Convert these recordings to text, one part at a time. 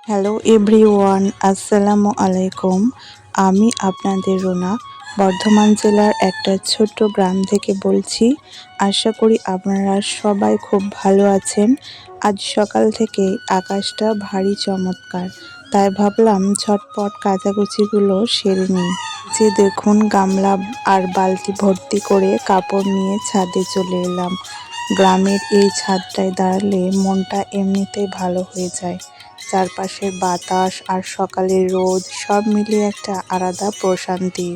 Hello everyone, আসসালামু আলাইকুম। আমি আপনাদের রুনা বর্ধমান জেলার একটা ছোট্ট গ্রাম থেকে বলছি। আশা করি আপনারা সবাই খুব ভালো আছেন। আজ সকাল থেকে আকাশটা ভারী চমৎকার, তাই ভাবলাম ঝটপট কাচাকুচিগুলো সেরে নিই। যে দেখুন, গামলা আর বালতি ভর্তি করে কাপড় নিয়ে ছাদে চলে এলাম। গ্রামের এই ছাদটায় দাঁড়ালে মনটা এমনিতেই ভালো হয়ে যায়। চারপাশের বাতাস আর সকালের রোদ সব মিলিয়ে একটা আলাদা প্রশান্তি।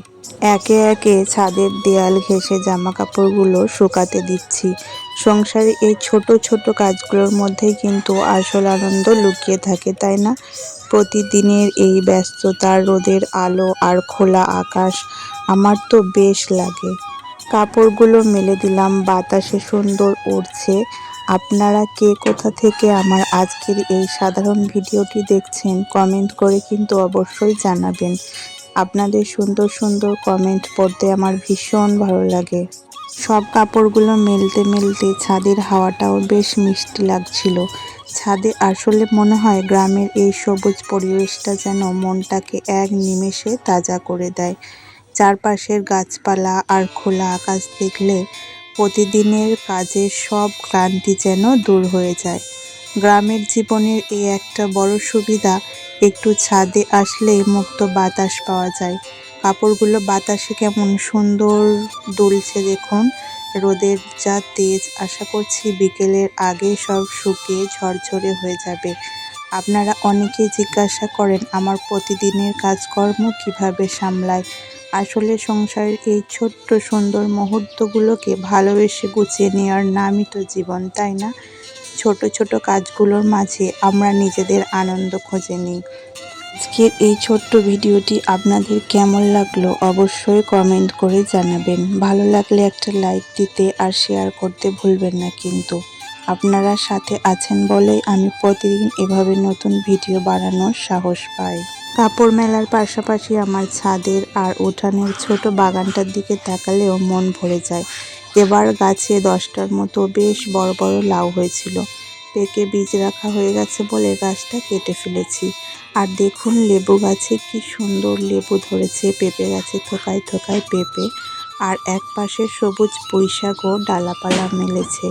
একে একে ছাদের দেয়াল ঘেঁষে জামা কাপড়গুলো শুকাতে দিচ্ছি। সংসারে এই ছোট ছোট কাজগুলোর মধ্যেই কিন্তু আসল আনন্দ লুকিয়ে থাকে, তাই না? প্রতিদিনের এই ব্যস্ততার রোদের আলো আর খোলা আকাশ আমার তো বেশ লাগে। কাপড়গুলো মেলে দিলাম, বাতাসে সুন্দর উড়ছে। আপনারা কে কোথা থেকে আমার আজকের এই সাধারণ ভিডিওটি দেখছেন কমেন্ট করে কিন্তু অবশ্যই জানাবেন। আপনাদের সুন্দর সুন্দর কমেন্ট পড়তে আমার ভীষণ ভালো লাগে। সব কাপড়গুলো মেলতে মেলতে ছাদের হাওয়াটাও বেশ মিষ্টি লাগছিল। ছাদে আসলে মনে হয় গ্রামের এই সবুজ পরিবেশটা যেন মনটাকে এক নিমেষে তাজা করে দেয়। চারপাশের গাছপালা আর খোলা আকাশ দেখলে প্রতিদিনের কাজের সব ক্লান্তি যেন দূর হয়ে যায়। গ্রামের জীবনের এই একটা বড় সুবিধা, একটু ছাদে আসলেই মুক্ত বাতাস পাওয়া যায়। কাপড়গুলো বাতাসে কেমন সুন্দর দুলছে দেখুন। রোদের যা তেজ, আশা করছি বিকেলের আগে সব শুকিয়ে ঝরঝরে হয়ে যাবে। আপনারা অনেকেই জিজ্ঞাসা করেন আমার প্রতিদিনের কাজকর্ম কিভাবে সামলায়। আসলে সংসারের এই ছোট্ট সুন্দর মুহূর্তগুলোকে ভালোবেসে গুছিয়ে নেওয়ার নামই তো জীবন, তাই না? ছোট ছোট কাজগুলোর মাঝে আমরা নিজেদের আনন্দ খুঁজে নিই। আজকের এই ছোট্ট ভিডিওটি আপনাদের কেমন লাগলো অবশ্যই কমেন্ট করে জানাবেন। ভালো লাগলে একটা লাইক দিতে আর শেয়ার করতে ভুলবেন না কিন্তু। আপনারা সাথে আছেন বলেই আমি প্রতিদিন এভাবে নতুন ভিডিও বানানোর সাহস পাই। কাপড় মেলার পাশাপাশি আমার ছাদের আর উঠানের ছোট বাগানটার দিকে তাকালেও মন ভরে যায়। এবার গাছে 10টার মতো বেশ বড় বড় লাউ হয়েছিল। পেকে বীজ রাখা হয়ে গেছে বলে গাছটা কেটে ফেলেছি। আর দেখুন, লেবু গাছে কি সুন্দর লেবু ধরেছে, পেঁপে গাছে থোকায় থোকায় পেঁপে, আর এক পাশে সবুজ পুঁইশাকও ডালাপালা মেলেছে।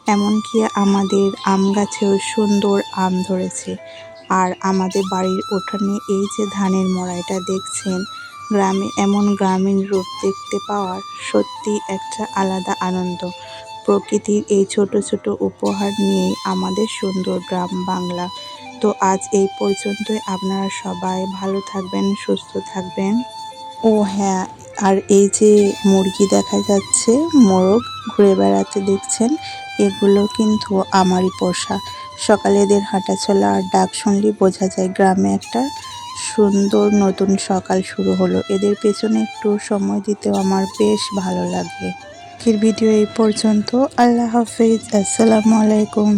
এমনকি আমাদের আম গাছেও সুন্দর আম ধরেছে। আর আমাদের বাড়ির উঠানে এই যে ধানের মড়াইটা দেখছেন, গ্রামে এমন গ্রামীণ রূপ দেখতে পাওয়ার সত্যি একটা আলাদা আনন্দ। প্রকৃতির এই ছোট ছোট উপহার নিয়েই আমাদের সুন্দর গ্রাম বাংলা। তো আজ এই পর্যন্তই। আপনারা সবাই ভালো থাকবেন, সুস্থ থাকবেন। ও হ্যাঁ, আর এই যে মুরগি দেখা যাচ্ছে, মোরগ ঘুরে বেড়াতে দেখছেন, এগুলো কিন্তু আমারই পোষা। সকালে এদের হাঁটাচলা আর ডাক শুনলেই বোঝা যায় গ্রামে একটা সুন্দর নতুন সকাল শুরু হলো। এদের পেছনে একটু সময় দিতেও আমার বেশ ভালো লাগে। আজকের ভিডিও এই পর্যন্ত। আল্লাহ হাফেজ, আসসালামু আলাইকুম।